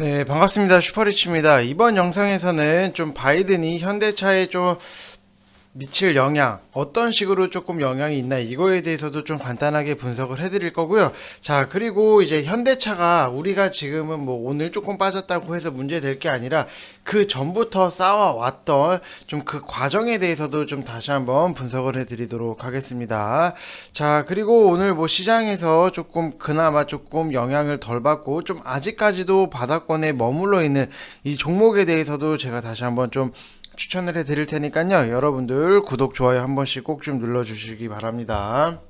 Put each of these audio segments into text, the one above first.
네, 반갑습니다. 슈퍼리치입니다. 이번 영상에서는 좀 바이든이 현대차에 좀 미칠 영향, 어떤 식으로 조금 영향이 있나 이거에 대해서도 좀 간단하게 분석을 해드릴 거고요. 자, 그리고 이제 현대차가 우리가 지금은 뭐 오늘 조금 빠졌다고 해서 문제될 게 아니라 그 전부터 쌓아왔던 좀 그 과정에 대해서도 좀 다시 한번 분석을 해드리도록 하겠습니다. 자, 그리고 오늘 뭐 시장에서 조금 그나마 조금 영향을 덜 받고 좀 아직까지도 바닥권에 머물러 있는 이 종목에 대해서도 제가 다시 한번 좀 추천을 해 드릴 테니까요. 여러분들 구독, 좋아요 한 번씩 꼭 좀 눌러 주시기 바랍니다.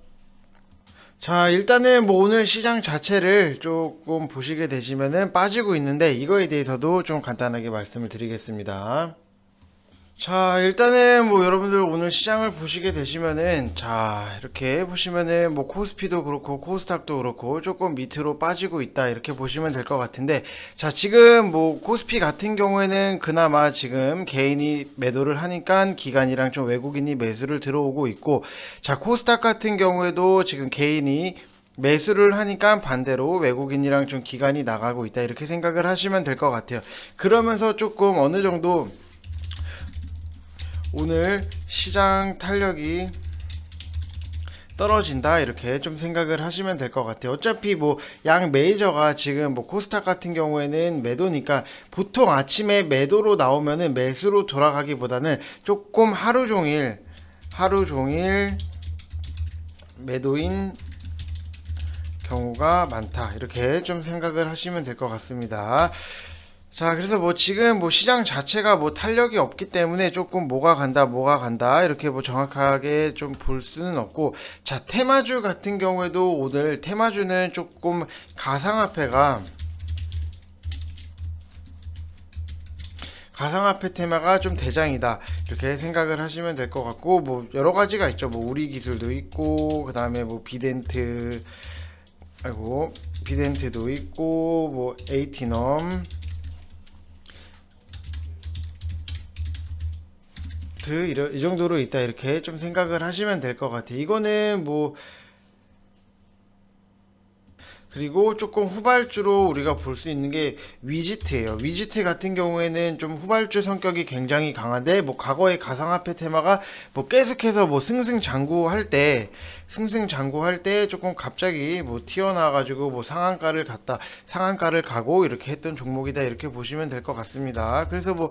자, 일단은 뭐 오늘 시장 자체를 조금 보시게 되시면은 빠지고 있는데 이거에 대해서도 좀 간단하게 말씀을 드리겠습니다. 자, 일단은 뭐 여러분들 오늘 시장을 보시게 되시면은 자, 이렇게 보시면은 뭐 코스피도 그렇고 코스닥도 그렇고 조금 밑으로 빠지고 있다 이렇게 보시면 될 것 같은데 자, 지금 뭐 코스피 같은 경우에는 그나마 지금 개인이 매도를 하니까 기관이랑 좀 외국인이 매수를 들어오고 있고 자, 코스닥 같은 경우에도 지금 개인이 매수를 하니까 반대로 외국인이랑 좀 기관이 나가고 있다 이렇게 생각을 하시면 될 것 같아요. 그러면서 조금 어느 정도 오늘 시장 탄력이 떨어진다 이렇게 좀 생각을 하시면 될 것 같아요. 어차피 뭐 양 메이저가 지금 뭐 코스닥 같은 경우에는 매도니까 보통 아침에 매도로 나오면은 매수로 돌아가기보다는 조금 하루 종일 매도인 경우가 많다 이렇게 좀 생각을 하시면 될 것 같습니다. 자, 그래서 뭐 지금 뭐 시장 자체가 뭐 탄력이 없기 때문에 조금 뭐가 간다 이렇게 뭐 정확하게 좀 볼 수는 없고 자, 테마주 같은 경우에도 오늘 테마주는 조금 가상화폐 테마가 좀 대장이다 이렇게 생각을 하시면 될 것 같고 뭐 여러 가지가 있죠. 뭐 우리 기술도 있고 그다음에 뭐 비덴트도 있고 뭐 에이티넘 이 정도로 있다 이렇게 좀 생각을 하시면 될 것 같아요. 이거는 뭐 그리고 조금 후발주로 우리가 볼 수 있는 게 위지트예요. 위지트 같은 경우에는 좀 후발주 성격이 굉장히 강한데 뭐 과거의 가상화폐 테마가 뭐 계속해서 뭐 승승장구할 때 조금 갑자기 뭐 튀어나와 가지고 뭐 상한가를 가고 이렇게 했던 종목이다 이렇게 보시면 될 것 같습니다. 그래서 뭐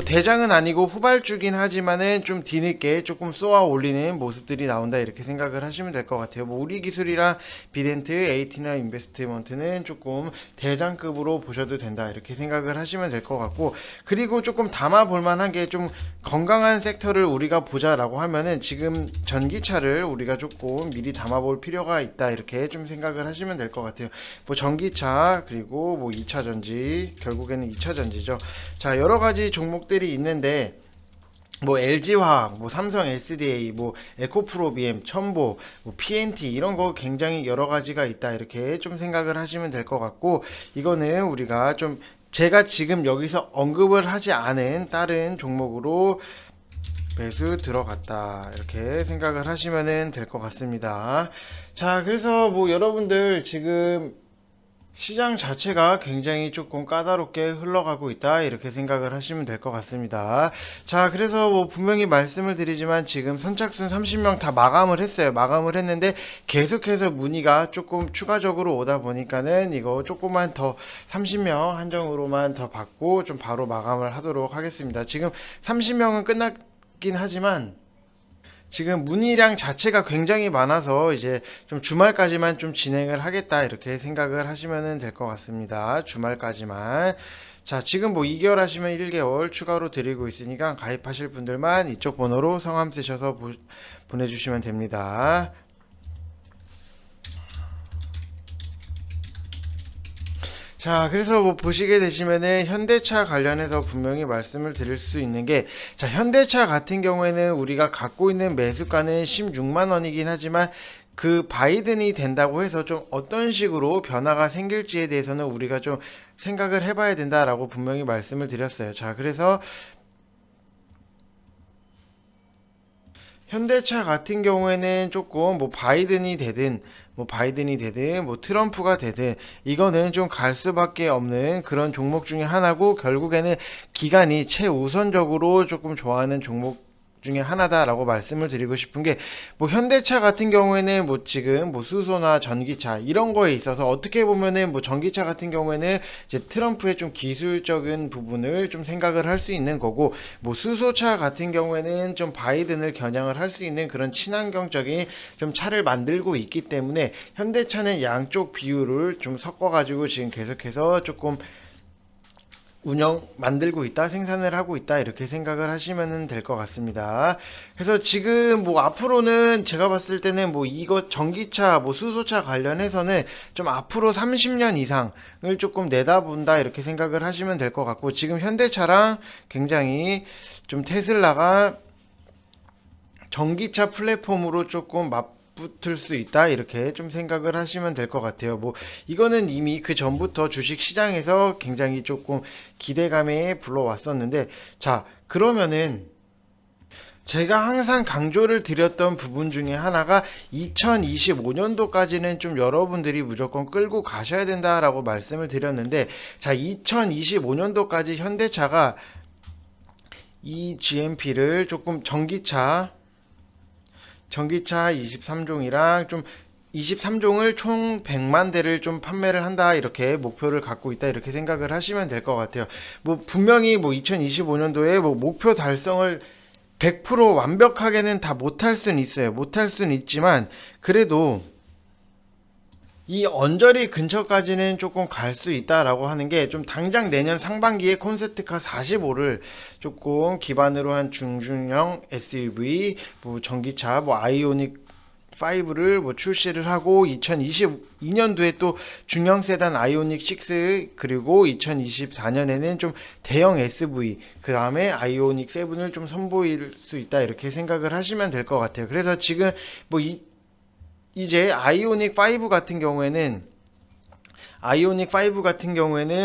대장은 아니고 후발주긴 하지만은 좀 뒤늦게 조금 쏘아 올리는 모습들이 나온다 이렇게 생각을 하시면 될 것 같아요. 뭐 우리 기술이랑 비덴트, 에이티나 인베스트먼트는 조금 대장급으로 보셔도 된다 이렇게 생각을 하시면 될 것 같고 그리고 조금 담아 볼 만한 게 좀 건강한 섹터를 우리가 보자라고 하면은 지금 전기차를 우리가 조금 미리 담아 볼 필요가 있다 이렇게 좀 생각을 하시면 될 것 같아요. 뭐 전기차 그리고 뭐 2차 전지 결국에는 2차 전지죠. 자, 여러 가지 종목들이 있는데 뭐 LG화학, 뭐 삼성 SDA, 뭐 에코프로비엠, 첨보, 뭐 PNT 이런 거 굉장히 여러 가지가 있다 이렇게 좀 생각을 하시면 될 것 같고 이거는 우리가 좀 제가 지금 여기서 언급을 하지 않은 다른 종목으로 매수 들어갔다 이렇게 생각을 하시면 될 것 같습니다. 자, 그래서 뭐 여러분들 지금 시장 자체가 굉장히 조금 까다롭게 흘러가고 있다 이렇게 생각을 하시면 될 것 같습니다. 자, 그래서 뭐 분명히 말씀을 드리지만 지금 선착순 30명 다 마감을 했어요. 마감을 했는데 계속해서 문의가 조금 추가적으로 오다 보니까는 이거 조금만 더 30명 한정으로만 더 받고 좀 바로 마감을 하도록 하겠습니다. 지금 30명은 끝났긴 하지만 지금 문의량 자체가 굉장히 많아서 이제 좀 주말까지만 좀 진행을 하겠다 이렇게 생각을 하시면 될 것 같습니다. 주말까지만. 자, 지금 뭐 2개월 하시면 1개월 추가로 드리고 있으니까 가입하실 분들만 이쪽 번호로 성함 쓰셔서 보내주시면 됩니다. 자, 그래서 뭐 보시게 되시면은 현대차 관련해서 분명히 말씀을 드릴 수 있는 게, 자, 현대차 같은 경우에는 우리가 갖고 있는 매수가는 16만 원이긴 하지만 그 바이든이 된다고 해서 좀 어떤 식으로 변화가 생길지에 대해서는 우리가 좀 생각을 해봐야 된다라고 분명히 말씀을 드렸어요. 자, 그래서 현대차 같은 경우에는 조금 뭐 바이든이 되든 뭐 바이든이 되든 뭐 트럼프가 되든 이거는 좀 갈 수밖에 없는 그런 종목 중에 하나고, 결국에는 기관이 최우선적으로 조금 좋아하는 종목 중에 하나다라고 말씀을 드리고 싶은 게, 뭐 현대차 같은 경우에는 뭐 지금 뭐 수소나 전기차 이런 거에 있어서 어떻게 보면은 뭐 전기차 같은 경우에는 이제 트럼프의 좀 기술적인 부분을 좀 생각을 할 수 있는 거고, 뭐 수소차 같은 경우에는 좀 바이든을 겨냥을 할 수 있는 그런 친환경적인 좀 차를 만들고 있기 때문에, 현대차는 양쪽 비율을 좀 섞어가지고 지금 계속해서 조금 만들고 있다, 생산을 하고 있다, 이렇게 생각을 하시면 될 것 같습니다. 그래서 지금 뭐 앞으로는 제가 봤을 때는 뭐 이거 전기차, 뭐 수소차 관련해서는 좀 앞으로 30년 이상을 조금 내다본다, 이렇게 생각을 하시면 될 것 같고, 지금 현대차랑 굉장히 좀 테슬라가 전기차 플랫폼으로 조금 맞붙을 수 있다, 이렇게 좀 생각을 하시면 될 것 같아요. 뭐 이거는 이미 그 전부터 주식 시장에서 굉장히 조금 기대감에 불러왔었는데, 자, 그러면은 제가 항상 강조를 드렸던 부분 중에 하나가 2025년도까지는 좀 여러분들이 무조건 끌고 가셔야 된다라고 말씀을 드렸는데, 자, 2025년도까지 현대차가 이 GMP를 조금 전기차 23종이랑 좀 23종을 총 100만 대를 좀 판매를 한다, 이렇게 목표를 갖고 있다, 이렇게 생각을 하시면 될 것 같아요. 뭐 분명히 뭐 2025년도에 뭐 목표 달성을 100% 완벽하게는 다 못할 수는 있어요. 못할 수는 있지만 그래도 이 언저리 근처까지는 조금 갈 수 있다라고 하는 게, 좀 당장 내년 상반기에 콘셉트카 45를 조금 기반으로 한 중중형 SUV, 뭐 전기차, 뭐 아이오닉 5를 뭐 출시를 하고, 2022년도에 또 중형 세단 아이오닉 6, 그리고 2024년에는 좀 대형 SV, 그 다음에 아이오닉 7을 좀 선보일 수 있다, 이렇게 생각을 하시면 될 것 같아요. 그래서 지금 뭐 이제 아이오닉 5 같은 경우에는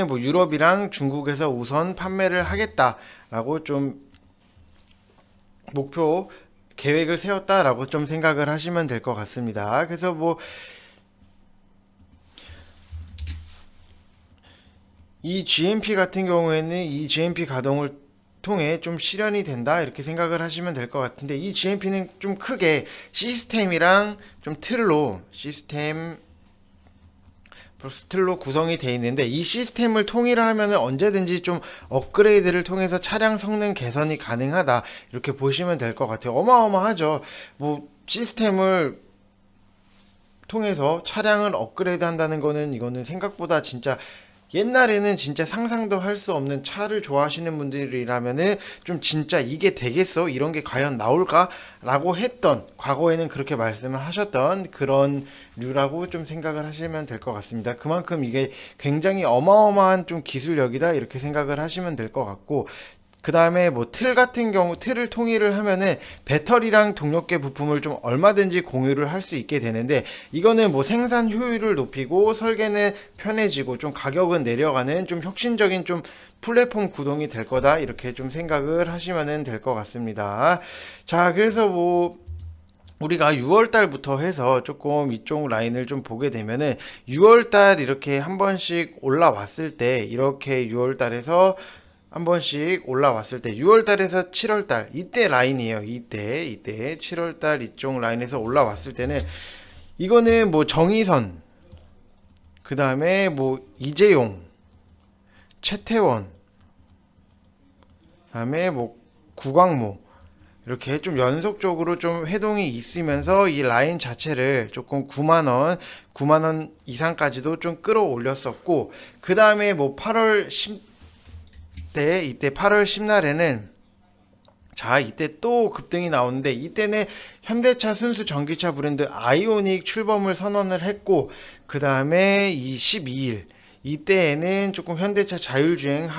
뭐 유럽이랑 중국에서 우선 판매를 하겠다라고 좀 목표 계획을 세웠다라고 좀 생각을 하시면 될 것 같습니다. 그래서 뭐 이 GMP 같은 경우에는 이 GMP 가동을 통해 좀 실현이 된다, 이렇게 생각을 하시면 될 것 같은데, 이 GMP는 좀 크게 시스템이랑 좀 틀로 구성이 되어 있는데, 이 시스템을 통일하면 언제든지 좀 업그레이드를 통해서 차량 성능 개선이 가능하다, 이렇게 보시면 될 것 같아요. 어마어마하죠. 뭐 시스템을 통해서 차량을 업그레이드 한다는 거는, 이거는 생각보다 진짜 옛날에는 진짜 상상도 할 수 없는, 차를 좋아하시는 분들이라면은 좀 진짜 이게 되겠어? 이런 게 과연 나올까? 라고 했던, 과거에는 그렇게 말씀을 하셨던 그런 류라고 좀 생각을 하시면 될 것 같습니다. 그만큼 이게 굉장히 어마어마한 좀 기술력이다, 이렇게 생각을 하시면 될 것 같고, 그 다음에 뭐 틀 같은 경우, 틀을 통일을 하면은 배터리랑 동력계 부품을 좀 얼마든지 공유를 할 수 있게 되는데, 이거는 뭐 생산 효율을 높이고 설계는 편해지고 좀 가격은 내려가는 좀 혁신적인 좀 플랫폼 구동이 될 거다, 이렇게 좀 생각을 하시면 될 것 같습니다. 자, 그래서 뭐 우리가 6월 달부터 해서 조금 이쪽 라인을 좀 보게 되면은, 6월 달 이렇게 한 번씩 올라왔을 때, 이렇게 6월 달에서 한 번씩 올라왔을 때, 6월 달에서 7월 달 이때 라인이에요. 이때 7월 달 이쪽 라인에서 올라왔을 때는, 이거는 뭐 정의선, 그 다음에 뭐 이재용, 최태원, 그다음에 뭐 구광모, 이렇게 좀 연속적으로 좀 회동이 있으면서 이 라인 자체를 조금 9만원 이상까지도 좀 끌어올렸었고, 그 다음에 뭐 8월 10대, 이때 8월 10날에는, 자, 이때 또 급등이 나오는데, 이때는 현대차 순수 전기차 브랜드 아이오닉 출범을 선언을 했고, 그 다음에 이 12일, 이때에는 조금 현대차 자율주행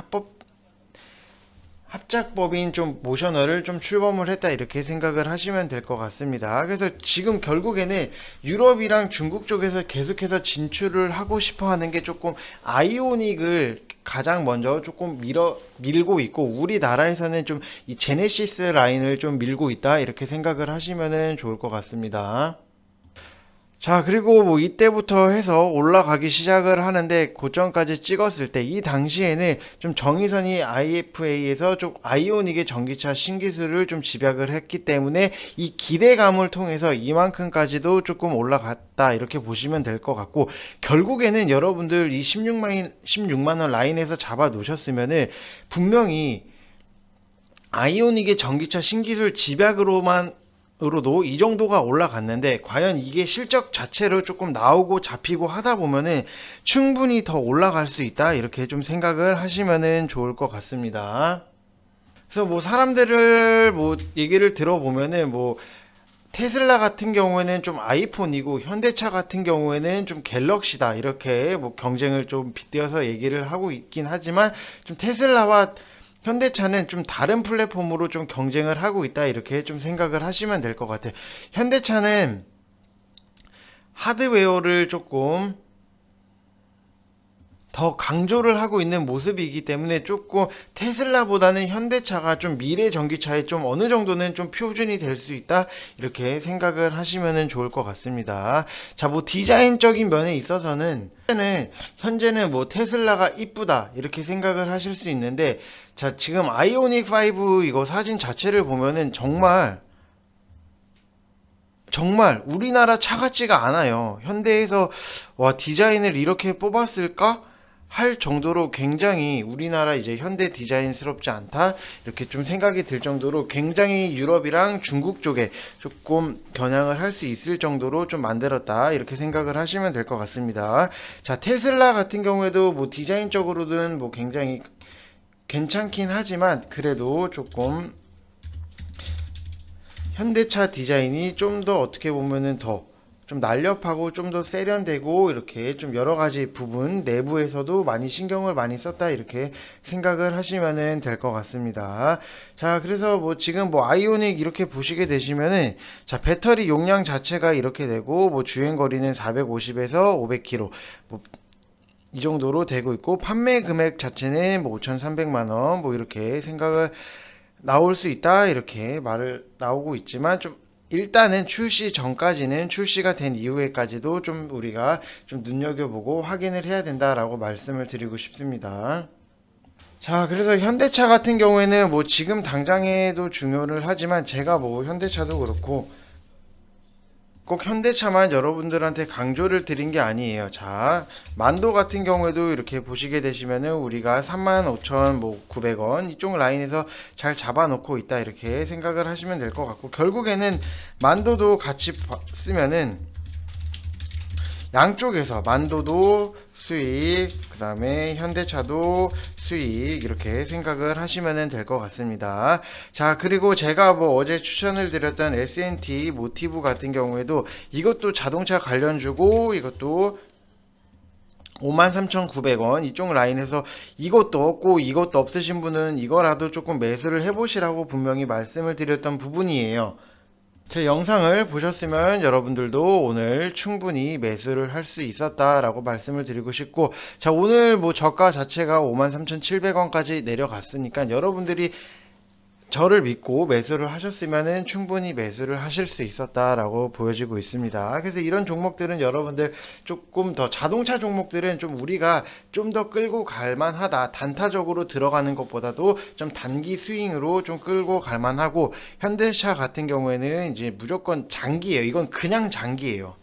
합작법인 좀 모셔널을 좀 출범을 했다, 이렇게 생각을 하시면 될 것 같습니다. 그래서 지금 결국에는 유럽이랑 중국 쪽에서 계속해서 진출을 하고 싶어 하는 게, 조금 아이오닉을 가장 먼저 조금 밀고 있고, 우리나라에서는 좀 이 제네시스 라인을 좀 밀고 있다, 이렇게 생각을 하시면 좋을 것 같습니다. 자, 그리고 뭐 이때부터 해서 올라가기 시작을 하는데 고점까지 찍었을 때 이 당시에는 좀 정의선이 IFA에서 좀 아이오닉의 전기차 신기술을 좀 집약을 했기 때문에 이 기대감을 통해서 이만큼까지도 조금 올라갔다 이렇게 보시면 될 것 같고, 결국에는 여러분들 이 16만 원 라인에서 잡아 놓으셨으면은 분명히 아이오닉의 전기차 신기술 집약으로만 으로도 이 정도가 올라갔는데, 과연 이게 실적 자체로 조금 나오고 잡히고 하다 보면은 충분히 더 올라갈 수 있다 이렇게 좀 생각을 하시면은 좋을 것 같습니다. 그래서 뭐 사람들을 뭐 얘기를 들어보면은 뭐 테슬라 같은 경우에는 좀 아이폰이고 현대차 같은 경우에는 좀 갤럭시다 이렇게 뭐 경쟁을 좀 빗대어서 얘기를 하고 있긴 하지만, 좀 테슬라와 현대차는 좀 다른 플랫폼으로 좀 경쟁을 하고 있다 이렇게 좀 생각을 하시면 될 것 같아요. 현대차는 하드웨어를 조금 더 강조를 하고 있는 모습이기 때문에 조금 테슬라보다는 현대차가 좀 미래 전기차에 좀 어느 정도는 좀 표준이 될 수 있다 이렇게 생각을 하시면 좋을 것 같습니다. 자, 뭐 디자인적인 면에 있어서는 현재는 뭐 테슬라가 이쁘다 이렇게 생각을 하실 수 있는데, 자, 지금 아이오닉 5 이거 사진 자체를 보면은 정말 우리나라 차 같지가 않아요. 현대에서 와 디자인을 이렇게 뽑았을까 할 정도로 굉장히 우리나라 이제 현대 디자인스럽지 않다 이렇게 좀 생각이 들 정도로 굉장히 유럽이랑 중국 쪽에 조금 겨냥을 할 수 있을 정도로 좀 만들었다 이렇게 생각을 하시면 될 것 같습니다. 자, 테슬라 같은 경우에도 뭐 디자인적으로는 뭐 굉장히 괜찮긴 하지만 그래도 조금 현대차 디자인이 좀 더 어떻게 보면은 더 좀 날렵하고 좀 더 세련되고 이렇게 좀 여러 가지 부분 내부에서도 많이 신경을 많이 썼다 이렇게 생각을 하시면은 될 것 같습니다. 자, 그래서 뭐 지금 뭐 아이오닉 이렇게 보시게 되시면은, 자, 배터리 용량 자체가 이렇게 되고 뭐 주행 거리는 450에서 500km 뭐 이 정도로 되고 있고, 판매 금액 자체는 뭐 5,300만 원 뭐 이렇게 생각을 나올 수 있다 이렇게 말을 나오고 있지만, 좀 일단은 출시 전까지는 출시가 된 이후에까지도 좀 우리가 좀 눈여겨보고 확인을 해야 된다라고 말씀을 드리고 싶습니다. 자, 그래서 현대차 같은 경우에는 뭐 지금 당장에도 중요를 하지만, 제가 뭐 현대차도 그렇고 꼭 현대차만 여러분들한테 강조를 드린 게 아니에요. 자, 만도 같은 경우에도 이렇게 보시게 되시면은 우리가 35,900원 이쪽 라인에서 잘 잡아놓고 있다 이렇게 생각을 하시면 될 것 같고, 결국에는 만도도 같이 쓰면은 양쪽에서 만도도 수익, 그 다음에 현대차도 수익 이렇게 생각을 하시면 될 것 같습니다. 자, 그리고 제가 뭐 어제 추천을 드렸던 S&T 모티브 같은 경우에도 이것도 자동차 관련주고, 이것도 53,900원 이쪽 라인에서 이것도 없고 이것도 없으신 분은 이거라도 조금 매수를 해보시라고 분명히 말씀을 드렸던 부분이에요. 제 영상을 보셨으면 여러분들도 오늘 충분히 매수를 할 수 있었다라고 말씀을 드리고 싶고, 자, 오늘 뭐 저가 자체가 53,700원까지 내려갔으니까 여러분들이 저를 믿고 매수를 하셨으면은 충분히 매수를 하실 수 있었다라고 보여지고 있습니다. 그래서 이런 종목들은 여러분들 조금 더, 자동차 종목들은 좀 우리가 좀 더 끌고 갈 만하다. 단타적으로 들어가는 것보다도 좀 단기 스윙으로 좀 끌고 갈 만하고, 현대차 같은 경우에는 이제 무조건 장기예요. 이건 그냥 장기예요.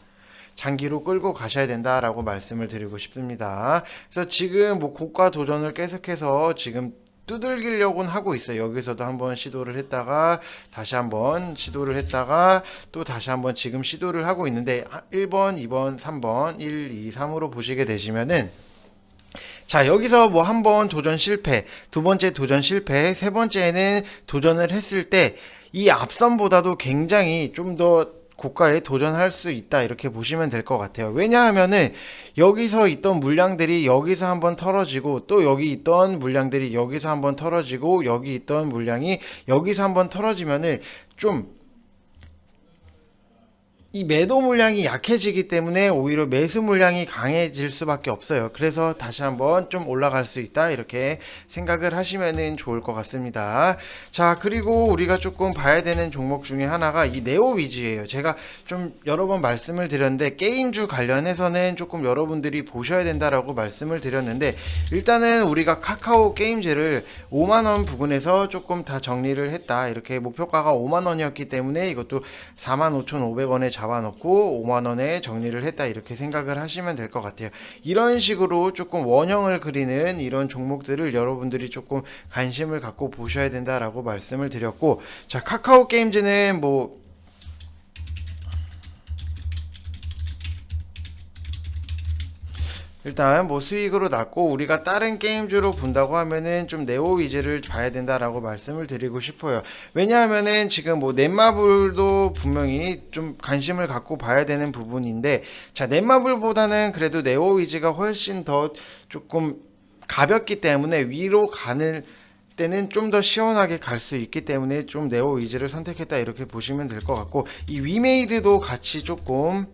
장기로 끌고 가셔야 된다라고 말씀을 드리고 싶습니다. 그래서 지금 뭐 고가 도전을 계속해서 지금 두들기려고는 하고 있어요. 여기서도 한번 시도를 했다가 다시 한번 시도를 했다가 또 다시 한번 지금 시도를 하고 있는데, 1번, 2번, 3번, 1, 2, 3으로 보시게 되시면은, 자, 여기서 뭐 한 번 도전 실패, 두 번째 도전 실패, 세 번째는 도전을 했을 때 이 앞선보다도 굉장히 좀 더 고가에 도전할 수 있다 이렇게 보시면 될 것 같아요. 왜냐하면은 여기서 있던 물량들이 여기서 한번 털어지고, 또 여기 있던 물량들이 여기서 한번 털어지고, 여기 있던 물량이 여기서 한번 털어지면은 좀 이 매도 물량이 약해지기 때문에 오히려 매수 물량이 강해질 수밖에 없어요. 그래서 다시 한번 좀 올라갈 수 있다 이렇게 생각을 하시면 좋을 것 같습니다. 자, 그리고 우리가 조금 봐야 되는 종목 중에 하나가 이 네오 위즈예요. 제가 좀 여러 번 말씀을 드렸는데 게임주 관련해서는 조금 여러분들이 보셔야 된다라고 말씀을 드렸는데, 일단은 우리가 카카오 게임즈를 5만원 부근에서 조금 다 정리를 했다. 이렇게 목표가가 5만원이었기 때문에 이것도 45,500원에 잡아놓고 5만원에 정리를 했다 이렇게 생각을 하시면 될 것 같아요. 이런 식으로 조금 원형을 그리는 이런 종목들을 여러분들이 조금 관심을 갖고 보셔야 된다라고 말씀을 드렸고, 자, 카카오 게임즈는 뭐 일단 뭐 수익으로 났고, 우리가 다른 게임주로 본다고 하면은 좀 네오 위즈를 봐야 된다라고 말씀을 드리고 싶어요. 왜냐하면은 지금 뭐 넷마블도 분명히 좀 관심을 갖고 봐야 되는 부분인데, 자, 넷마블보다는 그래도 네오 위즈가 훨씬 더 조금 가볍기 때문에 위로 가는 때는 좀 더 시원하게 갈 수 있기 때문에 좀 네오 위즈를 선택했다 이렇게 보시면 될 것 같고, 이 위메이드도 같이 조금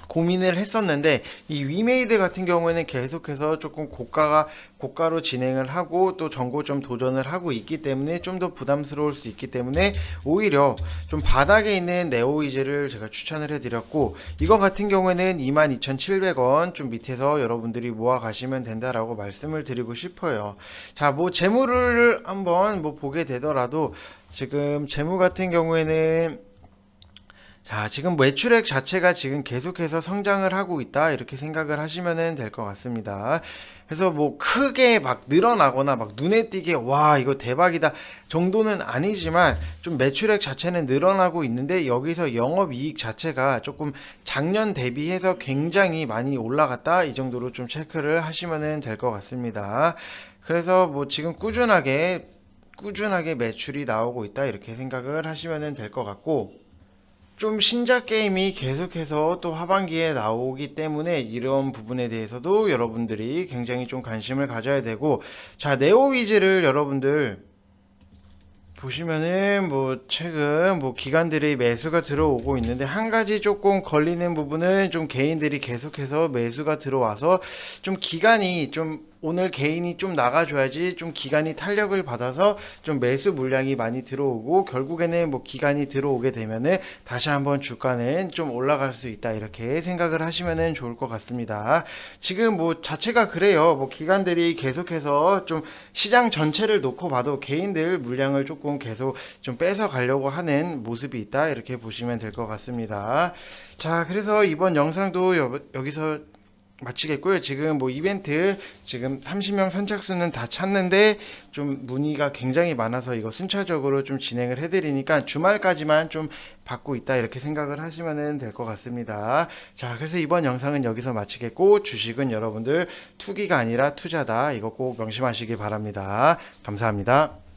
고민을 했었는데, 이 위메이드 같은 경우에는 계속해서 조금 고가로 진행을 하고 또 전고점 도전을 하고 있기 때문에 좀 더 부담스러울 수 있기 때문에 오히려 좀 바닥에 있는 네오이즈를 제가 추천을 해드렸고, 이거 같은 경우에는 22,700원 좀 밑에서 여러분들이 모아 가시면 된다라고 말씀을 드리고 싶어요. 자, 뭐 재무를 한번 뭐 보게 되더라도 지금 재무 같은 경우에는, 자, 지금 매출액 자체가 지금 계속해서 성장을 하고 있다 이렇게 생각을 하시면 될 것 같습니다. 그래서 뭐 크게 막 늘어나거나 막 눈에 띄게 와 이거 대박이다 정도는 아니지만, 좀 매출액 자체는 늘어나고 있는데 여기서 영업이익 자체가 조금 작년 대비해서 굉장히 많이 올라갔다 이 정도로 좀 체크를 하시면 될 것 같습니다. 그래서 뭐 지금 꾸준하게 매출이 나오고 있다 이렇게 생각을 하시면 될 것 같고, 좀 신작 게임이 계속해서 또 하반기에 나오기 때문에 이런 부분에 대해서도 여러분들이 굉장히 좀 관심을 가져야 되고, 자, 네오위즈를 여러분들 보시면은 뭐 최근 뭐 기관들의 매수가 들어오고 있는데, 한 가지 조금 걸리는 부분은 좀 개인들이 계속해서 매수가 들어와서 좀 기간이 좀 오늘 개인이 좀 나가줘야지 좀 기간이 탄력을 받아서 좀 매수 물량이 많이 들어오고, 결국에는 뭐 기간이 들어오게 되면은 다시 한번 주가는 좀 올라갈 수 있다 이렇게 생각을 하시면은 좋을 것 같습니다. 지금 뭐 자체가 그래요. 뭐 기관들이 계속해서 좀 시장 전체를 놓고 봐도 개인들 물량을 조금 계속 좀 뺏어 가려고 하는 모습이 있다 이렇게 보시면 될 것 같습니다. 자, 그래서 이번 영상도 여기서 마치겠고요. 지금 뭐 이벤트 지금 30명 선착순은 다 찼는데 좀 문의가 굉장히 많아서 이거 순차적으로 좀 진행을 해드리니까 주말까지만 좀 받고 있다 이렇게 생각을 하시면 될 것 같습니다. 자, 그래서 이번 영상은 여기서 마치겠고, 주식은 여러분들 투기가 아니라 투자다 이거 꼭 명심하시기 바랍니다. 감사합니다.